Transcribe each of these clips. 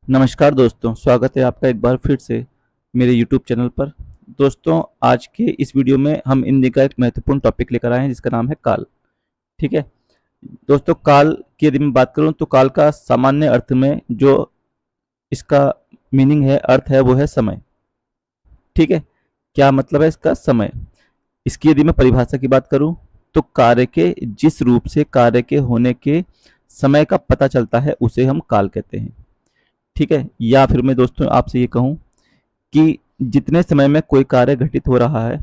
नमस्कार दोस्तों, स्वागत है आपका एक बार फिर से मेरे YouTube चैनल पर। दोस्तों, आज के इस वीडियो में हम हिंदी का एक महत्वपूर्ण टॉपिक लेकर आए हैं जिसका नाम है काल। ठीक है दोस्तों, काल की यदि मैं बात करूं तो काल का सामान्य अर्थ में जो इसका मीनिंग है, अर्थ है, वो है समय। ठीक है, क्या मतलब है इसका? समय। इसकी यदि मैं परिभाषा की बात करूं तो कार्य के जिस रूप से कार्य के होने के समय का पता चलता है उसे हम काल कहते हैं। ठीक है, या फिर मैं दोस्तों आपसे ये कहूं कि जितने समय में कोई कार्य घटित हो रहा है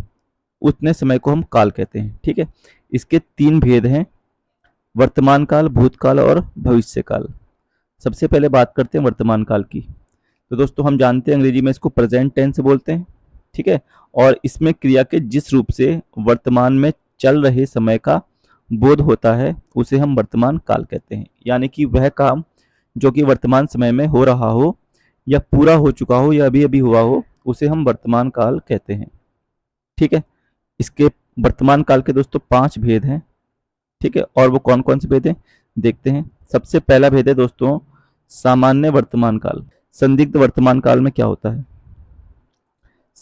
उतने समय को हम काल कहते हैं। ठीक है, इसके तीन भेद हैं: वर्तमान काल, भूतकाल और भविष्य काल। सबसे पहले बात करते हैं वर्तमान काल की। तो दोस्तों, हम जानते हैं अंग्रेजी में इसको प्रेजेंट टेंस बोलते हैं। ठीक है, और इसमें क्रिया के जिस रूप से वर्तमान में चल रहे समय का बोध होता है उसे हम वर्तमान काल कहते हैं। यानी कि वह काम जो कि वर्तमान समय में हो रहा हो या पूरा हो चुका हो या अभी अभी हुआ हो उसे हम वर्तमान काल कहते हैं। ठीक है, इसके वर्तमान काल के दोस्तों पांच भेद हैं। ठीक है, और वो कौन कौन से भेद हैं देखते हैं। सबसे पहला भेद है दोस्तों सामान्य वर्तमान काल। संदिग्ध वर्तमान काल में क्या होता है?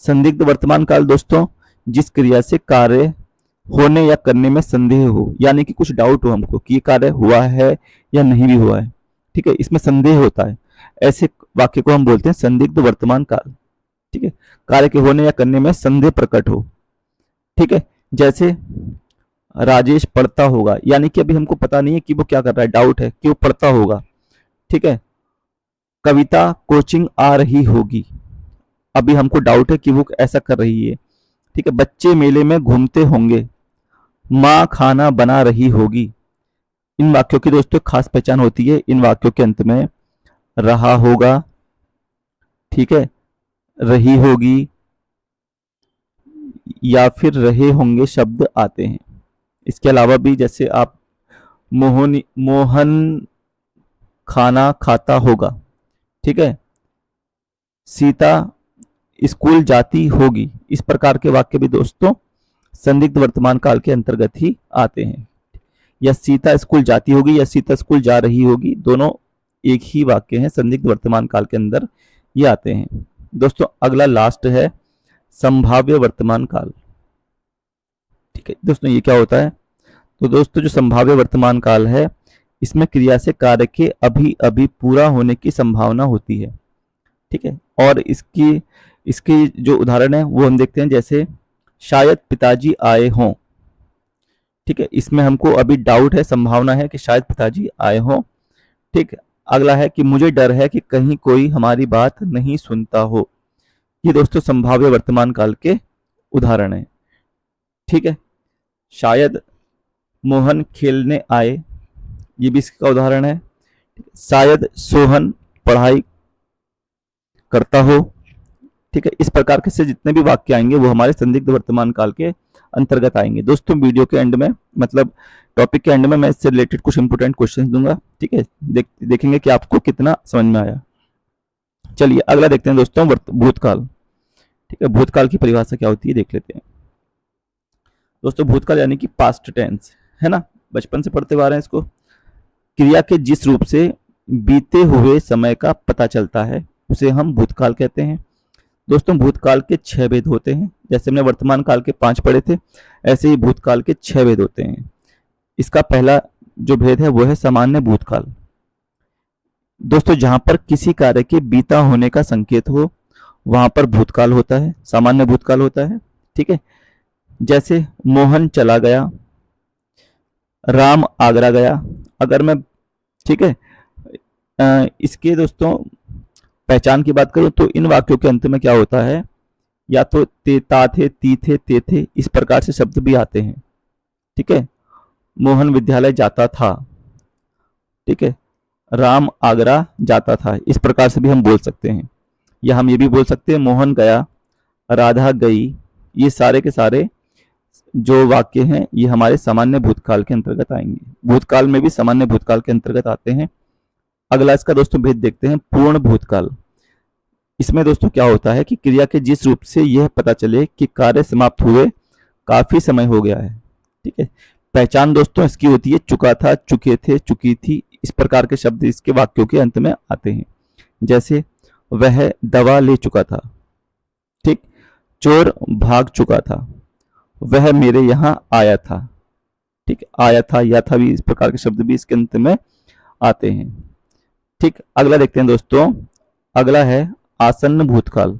संदिग्ध वर्तमान काल दोस्तों जिस क्रिया से कार्य होने या करने में संदेह हो, यानी कि कुछ डाउट हो हमको कि ये कार्य हुआ है या नहीं भी हुआ है। ठीक है, इसमें संदेह होता है, ऐसे वाक्य को हम बोलते हैं संदिग्ध वर्तमान काल। ठीक है, कार्य के होने या करने में संदेह प्रकट हो। ठीक है, जैसे राजेश पढ़ता होगा, यानी कि अभी हमको पता नहीं है कि वो क्या कर रहा है, डाउट है कि वो पढ़ता होगा। ठीक है, कविता कोचिंग आ रही होगी, अभी हमको डाउट है कि वो ऐसा कर रही है। ठीक है, बच्चे मेले में घूमते होंगे, माँ खाना बना रही होगी। इन वाक्यों की दोस्तों खास पहचान होती है, इन वाक्यों के अंत में रहा होगा, ठीक है, रही होगी या फिर रहे होंगे शब्द आते हैं। इसके अलावा भी जैसे आप मोहन खाना खाता होगा, ठीक है, सीता स्कूल जाती होगी, इस प्रकार के वाक्य भी दोस्तों संदिग्ध वर्तमान काल के अंतर्गत ही आते हैं। या सीता स्कूल जाती होगी या सीता स्कूल जा रही होगी, दोनों एक ही वाक्य हैं, संदिग्ध वर्तमान काल के अंदर ये आते हैं। दोस्तों, अगला लास्ट है संभाव्य वर्तमान काल। ठीक है दोस्तों, ये क्या होता है? तो दोस्तों, जो संभाव्य वर्तमान काल है इसमें क्रिया से कार्य के अभी अभी पूरा होने की संभावना होती है। ठीक है, और इसकी इसकी जो उदाहरण है वो हम देखते हैं, जैसे शायद पिताजी आए हों। ठीक है, इसमें हमको अभी डाउट है, संभावना है कि शायद पिताजी आए हों। ठीक है, अगला है कि मुझे डर है कि कहीं कोई हमारी बात नहीं सुनता हो। ये दोस्तों संभाव्य वर्तमान काल के उदाहरण है। ठीक है, शायद मोहन खेलने आए, ये भी इसका उदाहरण है। शायद सोहन पढ़ाई करता हो। ठीक है, इस प्रकार के से जितने भी वाक्य आएंगे वो हमारे संदिग्ध वर्तमान काल के अंतर्गत आएंगे। दोस्तों, वीडियो के एंड में, मतलब टॉपिक के एंड में, मैं इससे रिलेटेड कुछ इंपोर्टेंट क्वेश्चंस दूंगा। ठीक है, देखेंगे कि आपको कितना समझ में आया। चलिए अगला देखते हैं दोस्तों, भूतकाल। ठीक है, भूतकाल की परिभाषा क्या होती है देख लेते हैं। दोस्तों, भूतकाल यानी कि पास्ट टेंस है ना, बचपन से पढ़ते हुए आ रहे हैं इसको। क्रिया के जिस रूप से बीते हुए समय का पता चलता है उसे हम भूतकाल कहते हैं। दोस्तों, भूतकाल के 6 भेद होते हैं, जैसे हमने वर्तमान काल के 5 पढ़े थे, ऐसे ही भूतकाल के 6 भेद होते हैं। इसका पहला जो भेद है वो है सामान्य भूतकाल। दोस्तों, जहां पर किसी कार्य के बीता होने का संकेत हो वहां पर भूतकाल होता है, सामान्य भूतकाल होता है। ठीक है, जैसे मोहन चला गया, राम आगरा गया। अगर मैं, ठीक है, इसके दोस्तों पहचान की बात करूं तो इन वाक्यों के अंत में क्या होता है, या तो ते, ता थे, ती थे, ते थे, इस प्रकार से शब्द भी आते हैं। ठीक है, मोहन विद्यालय जाता था, ठीक है, राम आगरा जाता था, इस प्रकार से भी हम बोल सकते हैं। या हम ये भी बोल सकते हैं मोहन गया, राधा गई। ये सारे के सारे जो वाक्य हैं ये हमारे सामान्य भूतकाल के अंतर्गत आएंगे, भूतकाल में भी सामान्य भूतकाल के अंतर्गत आते हैं। अगला इसका दोस्तों भेद देखते हैं, पूर्ण भूतकाल। इसमें दोस्तों क्या होता है कि क्रिया के जिस रूप से यह पता चले कि कार्य समाप्त हुए काफी समय हो गया है। ठीक है, पहचान दोस्तों इसकी होती है चुका था, चुके थे, चुकी थी, इस प्रकार के शब्द इसके वाक्यों के अंत में आते हैं। जैसे वह दवा ले चुका था, ठीक। चोर भाग चुका था, वह मेरे यहाँ आया था, ठीक। आया था, या था भी, इस प्रकार के शब्द भी इसके अंत में आते हैं, ठीक। अगला देखते हैं दोस्तों। अगला है आसन्न भूतकाल।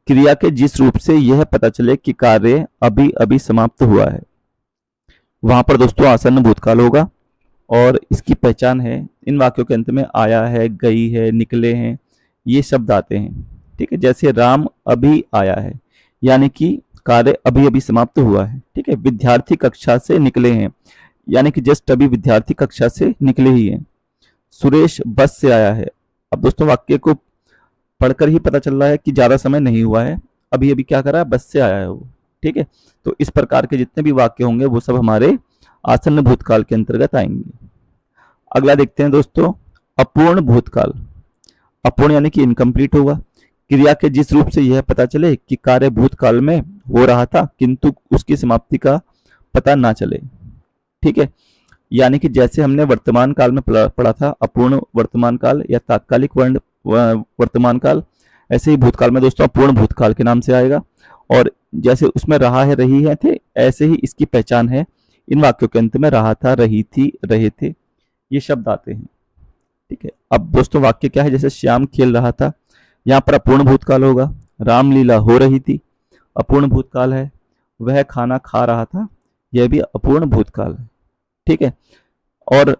क्रिया के जिस रूप से यह पता चले कि कार्य अभी अभी समाप्त हुआ है, वहां पर दोस्तों आसन्न भूतकाल होगा। और इसकी पहचान है, इन वाक्यों के अंत में आया है, गई है, निकले हैं, ये शब्द आते हैं, ठीक है। जैसे राम अभी आया है, यानी कि कार्य अभी अभी समाप्त हुआ है, ठीक है। विद्यार्थी कक्षा से निकले हैं, यानी कि जस्ट अभी विद्यार्थी कक्षा से निकले ही हैं। सुरेश बस से आया है। अब दोस्तों वाक्य को पढ़कर ही पता चल रहा है कि ज्यादा समय नहीं हुआ है, अभी अभी क्या कर रहा है, बस से आया है वो, ठीक है। तो इस प्रकार के जितने भी वाक्य होंगे वो सब हमारे आसन्न भूतकाल के अंतर्गत आएंगे। अगला देखते हैं दोस्तों, अपूर्ण भूतकाल। अपूर्ण यानी कि इनकम्प्लीट होगा। क्रिया के जिस रूप से यह पता चले कि कार्य भूतकाल में हो रहा था किंतु उसकी समाप्ति का पता ना चले, ठीक है। यानी कि जैसे हमने वर्तमान काल में पढ़ा था अपूर्ण वर्तमान काल या तात्कालिक वर्तमान काल, ऐसे ही भूतकाल में दोस्तों अपूर्ण भूतकाल के नाम से आएगा। और जैसे उसमें रहा है, रही है, थे, ऐसे ही इसकी पहचान है। इन वाक्यों के अंत में रहा था, रही थी, रहे थे, ये शब्द आते हैं, ठीक है। अब दोस्तों वाक्य क्या है, जैसे श्याम खेल रहा था, यहाँ पर अपूर्ण भूतकाल होगा। रामलीला हो रही थी, अपूर्ण भूतकाल है। वह खाना खा रहा था, यह भी अपूर्ण भूतकाल है, ठीक है। और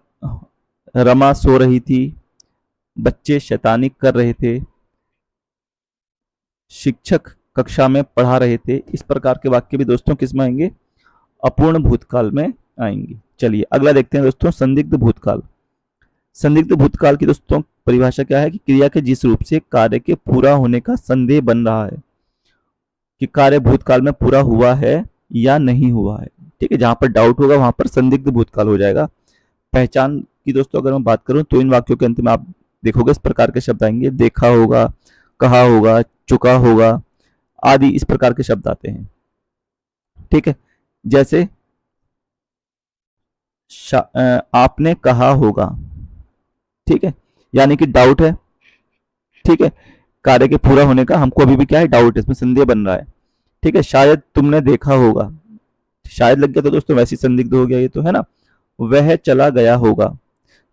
रमा सो रही थी, बच्चे शैतानी कर रहे थे, शिक्षक कक्षा में पढ़ा रहे थे, इस प्रकार के वाक्य भी दोस्तों किस में आएंगे, अपूर्ण भूतकाल में आएंगे। चलिए अगला देखते हैं दोस्तों, संदिग्ध भूतकाल। संदिग्ध भूतकाल की दोस्तों परिभाषा क्या है कि क्रिया के जिस रूप से कार्य के पूरा होने का संदेह बन रहा है कि कार्य भूतकाल में पूरा हुआ है या नहीं हुआ है, ठीक है। जहां पर डाउट होगा वहां पर संदिग्ध भूतकाल हो जाएगा। पहचान की दोस्तों अगर मैं बात करूं तो इन वाक्यों के अंत में आप देखोगे इस प्रकार के शब्द आएंगे, देखा होगा, कहा होगा, चुका होगा, आदि इस प्रकार के शब्द आते हैं, ठीक है। जैसे आपने कहा होगा, ठीक है, यानी कि डाउट है, ठीक है। कार्य के पूरा होने का हमको अभी भी क्या है, डाउट है, इसमें संदेह बन रहा है, ठीक है। शायद तुमने देखा होगा, शायद लग गया तो दोस्तों वैसे ही संदिग्ध हो गया ये तो, है ना। वह चला गया होगा,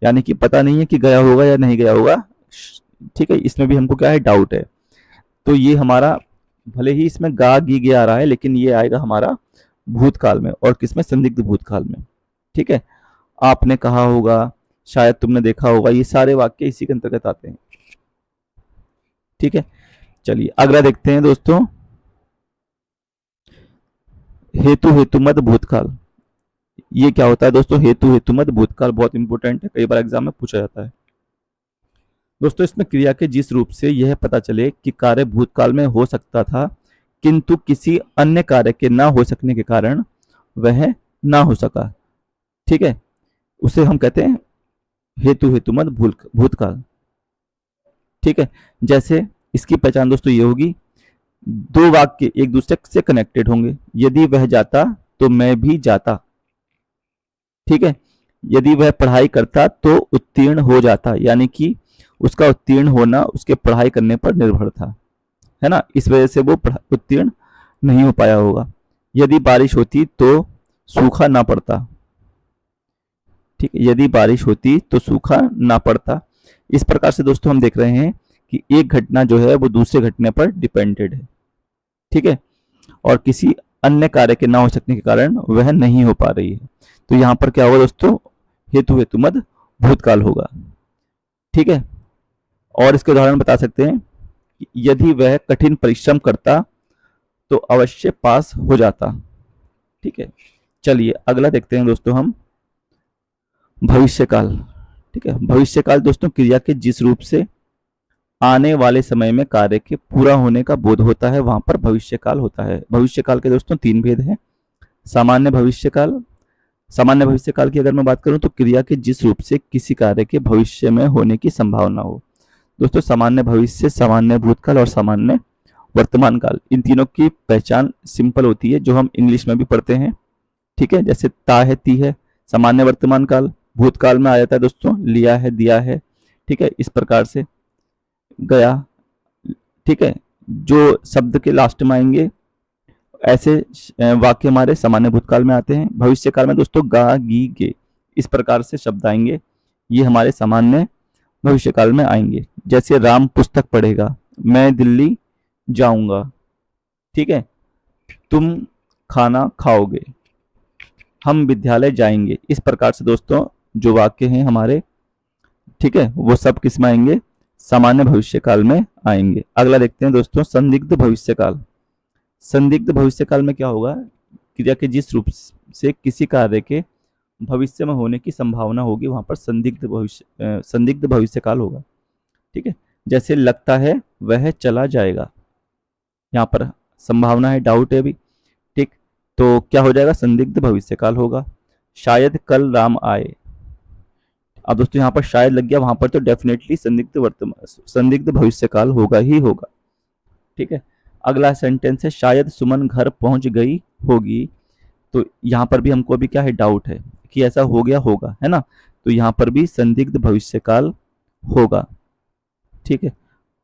यानी कि पता नहीं है कि गया होगा या नहीं गया होगा, ठीक है। इसमें भी हमको क्या है, डाउट है। तो ये हमारा भले ही इसमें गा गी गे आ रहा है, लेकिन ये आएगा हमारा भूतकाल में, और किसमें, संदिग्ध भूतकाल में, ठीक है। आपने कहा होगा, शायद तुमने देखा होगा, ये सारे वाक्य इसी के अंतर्गत आते हैं, ठीक है। चलिए अगला देखते हैं दोस्तों, हेतु हेतुमत भूतकाल। ये क्या होता है दोस्तों, हेतु हेतुमत भूतकाल बहुत इंपॉर्टेंट है, कई बार एग्जाम में पूछा जाता है दोस्तों। इसमें क्रिया के जिस रूप से यह पता चले कि कार्य भूतकाल में हो सकता था किंतु किसी अन्य कार्य के ना हो सकने के कारण वह ना हो सका, ठीक है, उसे हम कहते हैं हेतु हेतुमत भूतकाल, ठीक है। जैसे इसकी पहचान दोस्तों ये होगी, दो वाक्य एक दूसरे से कनेक्टेड होंगे। यदि वह जाता तो मैं भी जाता, ठीक है। यदि वह पढ़ाई करता तो उत्तीर्ण हो जाता, यानी कि उसका उत्तीर्ण होना उसके पढ़ाई करने पर निर्भर था, है ना, इस वजह से वो उत्तीर्ण नहीं हो पाया होगा। यदि बारिश होती तो सूखा ना पड़ता, ठीक है। यदि बारिश होती तो सूखा ना पड़ता। इस प्रकार से दोस्तों हम देख रहे हैं कि एक घटना जो है वो दूसरे घटने पर डिपेंडेड है, ठीक है, और किसी अन्य कार्य के ना हो सकने के कारण वह नहीं हो पा रही है। तो यहां पर क्या होगा दोस्तों, हेतु हेतुमत भूतकाल होगा, ठीक है। और इसके उदाहरण बता सकते हैं कि यदि वह कठिन परिश्रम करता तो अवश्य पास हो जाता, ठीक है। चलिए अगला देखते हैं दोस्तों हम, भविष्यकाल, ठीक है। भविष्यकाल दोस्तों क्रिया के जिस रूप से आने वाले समय में कार्य के पूरा होने का बोध होता है वहां पर भविष्यकाल होता है। भविष्यकाल के दोस्तों तीन भेद हैं। सामान्य भविष्यकाल, सामान्य भविष्यकाल की अगर मैं बात करूं तो क्रिया के जिस रूप से किसी कार्य के भविष्य में होने की संभावना हो। दोस्तों सामान्य भविष्य, सामान्य भूतकाल और सामान्य वर्तमान काल, इन तीनों की पहचान सिंपल होती है जो हम इंग्लिश में भी पढ़ते हैं, ठीक है। जैसे ता है, ती है, सामान्य वर्तमान काल, भूतकाल में आ जाता है दोस्तों लिया है, दिया है, ठीक है, इस प्रकार से। गया, ठीक है, जो शब्द के लास्ट में आएंगे ऐसे वाक्य हमारे सामान्य भूतकाल में आते हैं। भविष्य काल में दोस्तों गा गी गे इस प्रकार से शब्द आएंगे, ये हमारे सामान्य भविष्य काल में आएंगे। जैसे राम पुस्तक पढ़ेगा, मैं दिल्ली जाऊंगा, ठीक है, तुम खाना खाओगे, हम विद्यालय जाएंगे। इस प्रकार से दोस्तों जो वाक्य हैं हमारे, ठीक है, वो सब किस में आएंगे, सामान्य भविष्य काल में आएंगे। अगला देखते हैं दोस्तों संदिग्ध भविष्य काल। संदिग्ध भविष्य काल में क्या होगा, क्रिया के जिस रूप से किसी कार्य के भविष्य में होने की संभावना होगी वहां पर संदिग्ध भविष्य काल होगा, ठीक है। जैसे लगता है वह चला जाएगा, यहाँ पर संभावना है, डाउट है अभी, ठीक, तो क्या हो जाएगा, संदिग्ध भविष्य काल होगा। शायद कल राम आए, अब दोस्तों यहाँ पर शायद लग गया, वहां पर तो डेफिनेटली संदिग्ध भविष्य काल होगा ही होगा, ठीक है। अगला सेंटेंस है शायद सुमन घर पहुंच गई होगी, तो यहाँ पर भी हमको अभी क्या है, डाउट है कि ऐसा हो गया होगा, है ना, तो यहाँ पर भी संदिग्ध भविष्य काल होगा, ठीक है।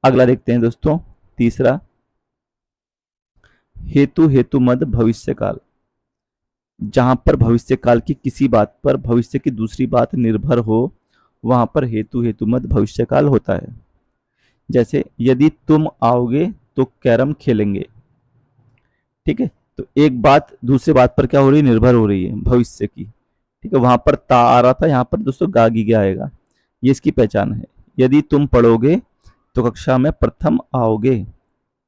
अगला देखते हैं दोस्तों तीसरा, हेतु हेतु मद भविष्य काल। जहां पर भविष्य काल की किसी बात पर भविष्य की दूसरी बात निर्भर हो वहां पर हेतु हेतु मद भविष्य काल होता है। जैसे यदि तुम आओगे तो कैरम खेलेंगे, ठीक है, तो एक बात दूसरे बात पर क्या हो रही है, निर्भर हो रही है, भविष्य की, ठीक है। वहां पर ता आ रहा था, यहाँ पर दोस्तों गा गी गया आएगा, ये इसकी पहचान है। यदि तुम पढ़ोगे तो कक्षा में प्रथम आओगे,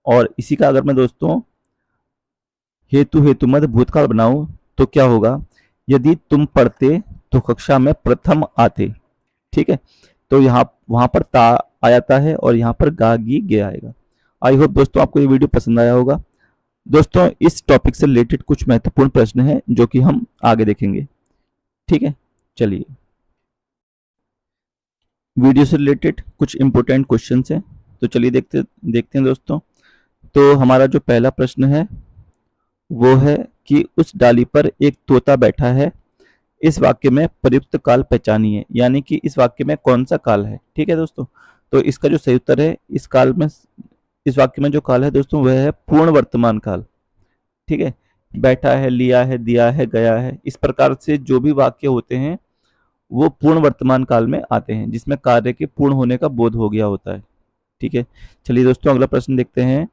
और इसी का अगर मैं दोस्तों हेतु हेतु मद भूतकाल बनाऊं तो क्या होगा, यदि तुम पढ़ते तो कक्षा में प्रथम आते, ठीक है। तो यहाँ वहां पर ता आ जाता है और यहाँ पर गा गी गे आएगा। आई होप दोस्तों आपको ये वीडियो पसंद आया होगा। दोस्तों इस टॉपिक से रिलेटेड कुछ महत्वपूर्ण प्रश्न हैं जो कि हम आगे देखेंगे, ठीक है। चलिए, वीडियो से रिलेटेड कुछ इंपॉर्टेंट क्वेश्चन हैं, तो चलिए देखते देखते हैं दोस्तों। तो हमारा जो पहला प्रश्न है वो है कि उस डाली पर एक तोता बैठा है, इस वाक्य में प्रयुक्त काल पहचानिए, यानी कि इस वाक्य में कौन सा काल है, ठीक है दोस्तों। तो इसका जो सही उत्तर है, इस वाक्य में जो काल है दोस्तों वह है पूर्ण वर्तमान काल, ठीक है। बैठा है, लिया है, दिया है, गया है, इस प्रकार से जो भी वाक्य होते हैं वो पूर्ण वर्तमान काल में आते हैं, जिसमें कार्य के पूर्ण होने का बोध हो गया होता है, ठीक है। चलिए दोस्तों अगला प्रश्न देखते हैं।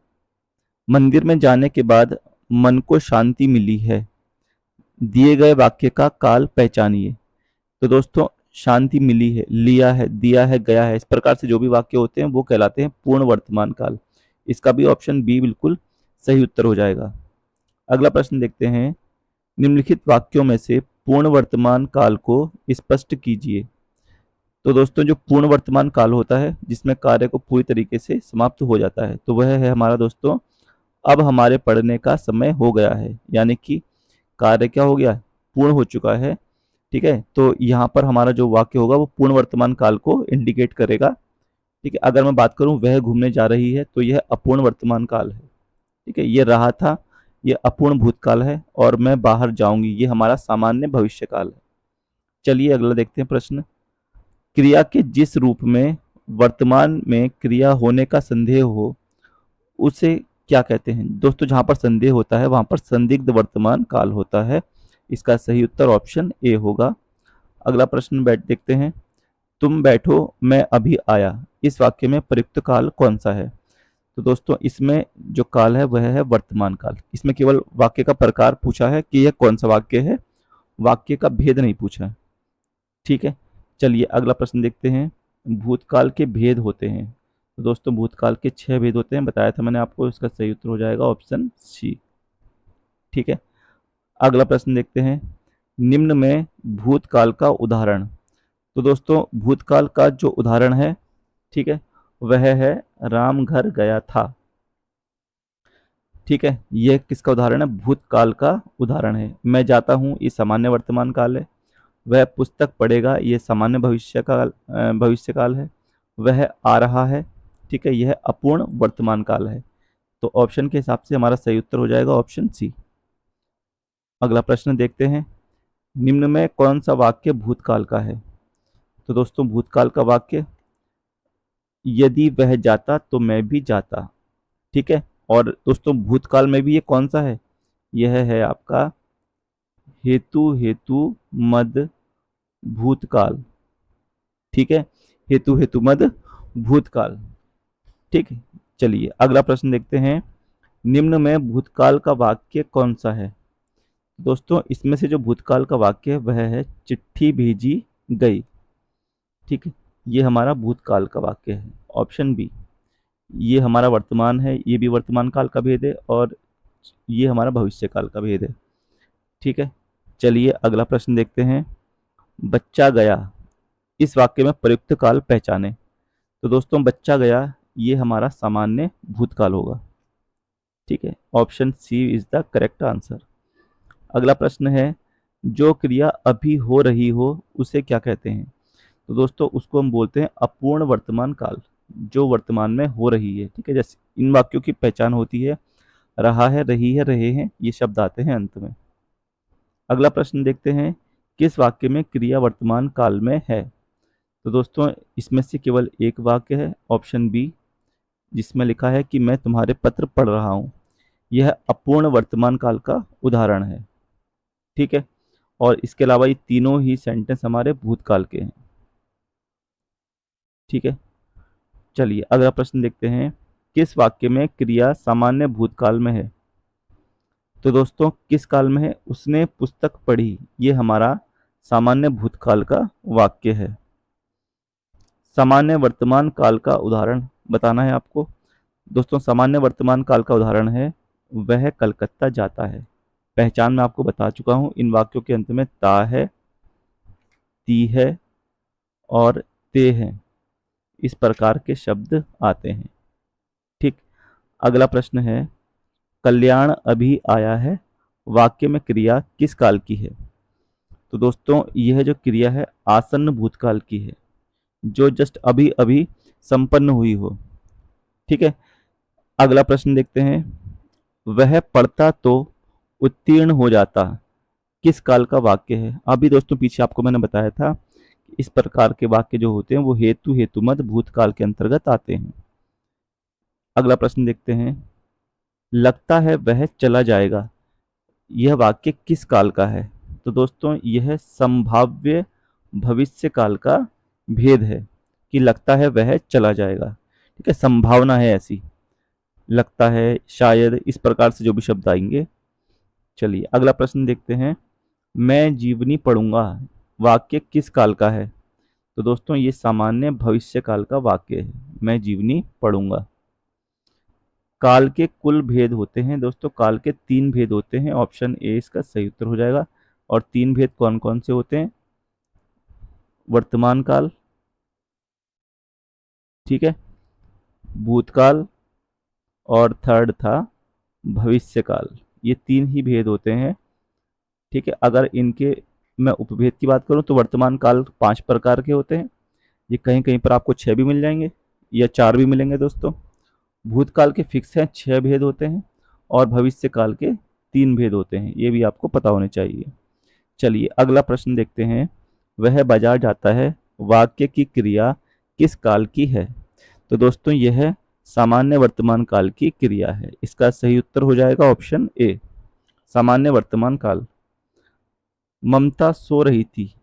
मंदिर में जाने के बाद मन को शांति मिली है, दिए गए वाक्य का काल पहचानिए। तो दोस्तों शांति मिली है, लिया है, दिया है, गया है, इस प्रकार से जो भी वाक्य होते हैं वो कहलाते हैं पूर्ण वर्तमान काल। इसका भी ऑप्शन बी बिल्कुल सही उत्तर हो जाएगा। अगला प्रश्न देखते हैं, निम्नलिखित वाक्यों में से पूर्ण वर्तमान काल को स्पष्ट कीजिए। तो दोस्तों जो पूर्ण वर्तमान काल होता है जिसमें कार्य को पूरी तरीके से समाप्त हो जाता है, तो वह है हमारा दोस्तों अब हमारे पढ़ने का समय हो गया है, यानी कि कार्य क्या हो गया, पूर्ण हो चुका है, ठीक है। तो यहाँ पर हमारा जो वाक्य होगा वो पूर्ण वर्तमान काल को इंडिकेट करेगा, ठीक है। अगर मैं बात करूं वह घूमने जा रही है तो यह अपूर्ण वर्तमान काल है, ठीक है। ये रहा था, ये अपूर्ण भूतकाल है, और मैं बाहर जाऊंगी ये हमारा सामान्य भविष्य काल है। चलिए अगला देखते हैं प्रश्न, क्रिया के जिस रूप में वर्तमान में क्रिया होने का संदेह हो उसे क्या कहते हैं। दोस्तों जहां पर संदेह होता है वहां पर संदिग्ध वर्तमान काल होता है, इसका सही उत्तर ऑप्शन ए होगा। अगला प्रश्न बैठ देखते हैं, तुम बैठो मैं अभी आया, इस वाक्य में प्रयुक्त काल कौन सा है। तो दोस्तों इसमें जो काल है वह है वर्तमान काल, इसमें केवल वाक्य का प्रकार पूछा है कि यह कौन सा वाक्य है, वाक्य का भेद नहीं पूछा है, ठीक है। चलिए अगला प्रश्न देखते हैं, भूतकाल के भेद होते हैं। तो दोस्तों भूतकाल के 6 भेद होते हैं, बताया था मैंने आपको, इसका सही उत्तर हो जाएगा ऑप्शन सी, ठीक है। अगला प्रश्न देखते हैं, निम्न में भूतकाल का उदाहरण। तो दोस्तों भूतकाल का जो उदाहरण है, ठीक है, वह है राम घर गया था, ठीक है। यह किसका उदाहरण है, भूतकाल का उदाहरण है। मैं जाता हूँ ये सामान्य वर्तमान काल है, वह पुस्तक पढ़ेगा ये सामान्य भविष्य काल है, वह आ रहा है, ठीक है, यह अपूर्ण वर्तमान काल है। तो ऑप्शन के हिसाब से हमारा सही उत्तर हो जाएगा ऑप्शन सी। अगला प्रश्न देखते हैं, निम्न में कौन सा वाक्य भूतकाल का है। तो दोस्तों भूतकाल का वाक्य यदि वह जाता तो मैं भी जाता। ठीक है। और दोस्तों भूतकाल में भी ये कौन सा है? यह है आपका हेतु हेतु मद भूतकाल। ठीक है। हेतु हेतु मद भूतकाल। ठीक है। चलिए अगला प्रश्न देखते हैं। निम्न में भूतकाल का वाक्य कौन सा है? दोस्तों इसमें से जो भूतकाल का वाक्य है वह है चिट्ठी भेजी गई। ठीक है। ये हमारा भूतकाल का वाक्य है, ऑप्शन बी। ये हमारा वर्तमान है, ये भी वर्तमान काल का भेद है, और ये हमारा भविष्य काल का भेद है। ठीक है। चलिए अगला प्रश्न देखते हैं। बच्चा गया, इस वाक्य में प्रयुक्त काल पहचाने। तो दोस्तों बच्चा गया ये हमारा सामान्य भूतकाल होगा। ठीक है। Option C is the correct answer. अगला प्रश्न है, जो क्रिया अभी हो रही हो उसे क्या कहते हैं? तो दोस्तों उसको हम बोलते हैं अपूर्ण वर्तमान काल, जो वर्तमान में हो रही है। ठीक है। जैसे इन वाक्यों की पहचान होती है, रहा है, रही है, रहे हैं, ये शब्द आते हैं अंत में। अगला प्रश्न देखते हैं। किस वाक्य में क्रिया वर्तमान काल में है? तो दोस्तों इसमें से केवल एक वाक्य है, ऑप्शन बी, जिसमें लिखा है कि मैं तुम्हारे पत्र पढ़ रहा हूं। यह अपूर्ण वर्तमान काल का उदाहरण है। ठीक है। और इसके अलावा ये तीनों ही सेंटेंस हमारे भूतकाल के हैं। ठीक है। चलिए अगला प्रश्न देखते हैं। किस वाक्य में क्रिया सामान्य भूतकाल में है? तो दोस्तों किस काल में है? उसने पुस्तक पढ़ी, ये हमारा सामान्य भूतकाल का वाक्य है। सामान्य वर्तमान काल का उदाहरण बताना है आपको। दोस्तों सामान्य वर्तमान काल का उदाहरण है वह कलकत्ता जाता है। पहचान मैं आपको बता चुका हूं, इन वाक्यों के अंत में ता है, ती है और ते है, इस प्रकार के शब्द आते हैं। ठीक। अगला प्रश्न है, कल्याण अभी आया है, वाक्य में क्रिया किस काल की है? तो दोस्तों यह जो क्रिया है आसन्न भूतकाल की है, जो जस्ट अभी अभी संपन्न हुई हो। ठीक है। अगला प्रश्न देखते हैं। वह पढ़ता तो उत्तीर्ण हो जाता, किस काल का वाक्य है? अभी दोस्तों पीछे आपको मैंने बताया था कि इस प्रकार के वाक्य जो होते हैं वो हेतु हेतुमद भूतकाल के अंतर्गत आते हैं। अगला प्रश्न देखते हैं। लगता है वह चला जाएगा, यह वाक्य किस काल का है? तो दोस्तों यह संभाव्य भविष्य काल का भेद है कि लगता है वह चला जाएगा। ठीक है। संभावना है ऐसी, लगता है, शायद, इस प्रकार से जो भी शब्द आएंगे। चलिए अगला प्रश्न देखते हैं। मैं जीवनी पढ़ूंगा, वाक्य किस काल का है? तो दोस्तों ये सामान्य भविष्य काल का वाक्य है, मैं जीवनी पढ़ूंगा। काल के कुल भेद होते हैं दोस्तों, काल के 3 भेद होते हैं, ऑप्शन ए इसका सही उत्तर हो जाएगा। और 3 भेद कौन कौन से होते हैं? वर्तमान काल, ठीक है, भूतकाल, और थर्ड था भविष्य काल। ये 3 ही भेद होते हैं। ठीक है। अगर इनके मैं उपभेद की बात करूं तो वर्तमान काल 5 प्रकार के होते हैं। ये कहीं कहीं पर आपको 6 भी मिल जाएंगे या 4 भी मिलेंगे दोस्तों। भूतकाल के फिक्स हैं, 6 भेद होते हैं, और भविष्य काल के 3 भेद होते हैं, ये भी आपको पता होने चाहिए। चलिए अगला प्रश्न देखते हैं। वह बाजार जाता है, वाक्य की क्रिया किस काल की है? तो दोस्तों यह सामान्य वर्तमान काल की क्रिया है, इसका सही उत्तर हो जाएगा ऑप्शन ए, सामान्य वर्तमान काल। ममता सो रही थी,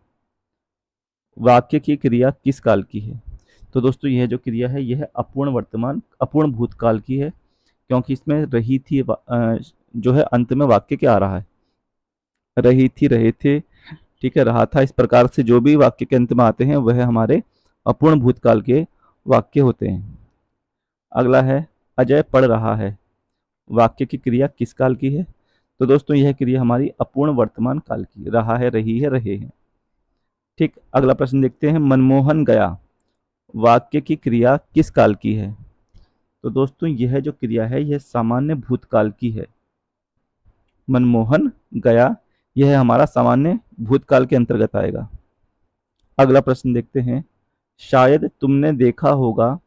वाक्य की क्रिया किस काल की है? तो दोस्तों यह जो क्रिया है यह अपूर्ण भूतकाल की है, क्योंकि इसमें रही थी जो है अंत में वाक्य क्या आ रहा है? रही थी, रहे थे, ठीक है, रहा था, इस प्रकार से जो भी वाक्य के अंत में आते हैं वह हमारे अपूर्ण भूतकाल के वाक्य होते हैं। अगला है, अजय पढ़ रहा है, वाक्य की क्रिया किस काल की है? तो दोस्तों यह क्रिया हमारी अपूर्ण वर्तमान काल की, रहा है, रही है, रहे हैं। ठीक। अगला प्रश्न देखते हैं। मनमोहन गया, वाक्य की क्रिया किस काल की है? तो दोस्तों यह जो क्रिया है यह सामान्य भूतकाल की है। मनमोहन गया, यह हमारा सामान्य भूतकाल के अंतर्गत आएगा। अगला प्रश्न देखते हैं। शायद तुमने देखा होगा,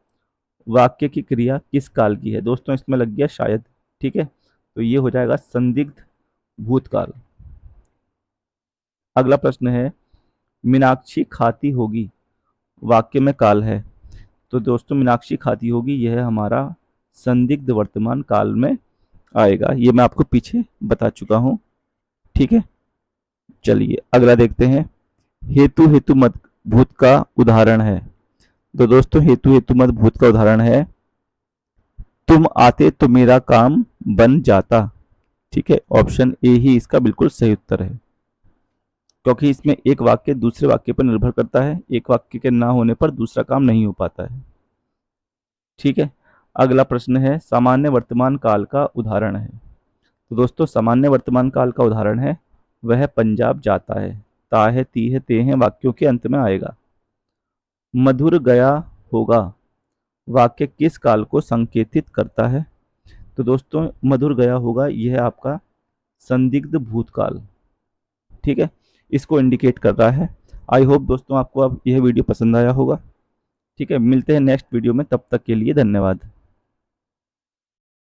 वाक्य की क्रिया किस काल की है? दोस्तों इसमें लग गया शायद, ठीक है, तो ये हो जाएगा संदिग्ध भूतकाल। अगला प्रश्न है, मीनाक्षी खाती होगी, वाक्य में काल है, तो दोस्तों मीनाक्षी खाती होगी, यह हमारा संदिग्ध वर्तमान काल में आएगा। ये मैं आपको पीछे बता चुका हूं। ठीक है, चलिए अगला देखते हैं। हेतु हेतु मत भूत का उदाहरण है। तो दोस्तों हेतु हेतु मत भूत का उदाहरण है, तुम आते तो मेरा काम बन जाता। ठीक है, ऑप्शन ए ही इसका बिल्कुल सही उत्तर है, क्योंकि इसमें एक वाक्य दूसरे वाक्य पर निर्भर करता है, एक वाक्य के ना होने पर दूसरा काम नहीं हो पाता है। ठीक है, अगला प्रश्न है सामान्य वर्तमान काल का उदाहरण है। तो दोस्तों सामान्य वर्तमान काल का उदाहरण है, वह पंजाब जाता है। ता है, ती है, ते हैं वाक्यों के अंत में आएगा। मधुर गया होगा वाक्य किस काल को संकेतित करता है? तो दोस्तों मधुर गया होगा यह आपका संदिग्ध भूतकाल, ठीक है, इसको इंडिकेट कर रहा है। आई होप दोस्तों आपको अब यह वीडियो पसंद आया होगा। ठीक है, मिलते हैं नेक्स्ट वीडियो में, तब तक के लिए धन्यवाद।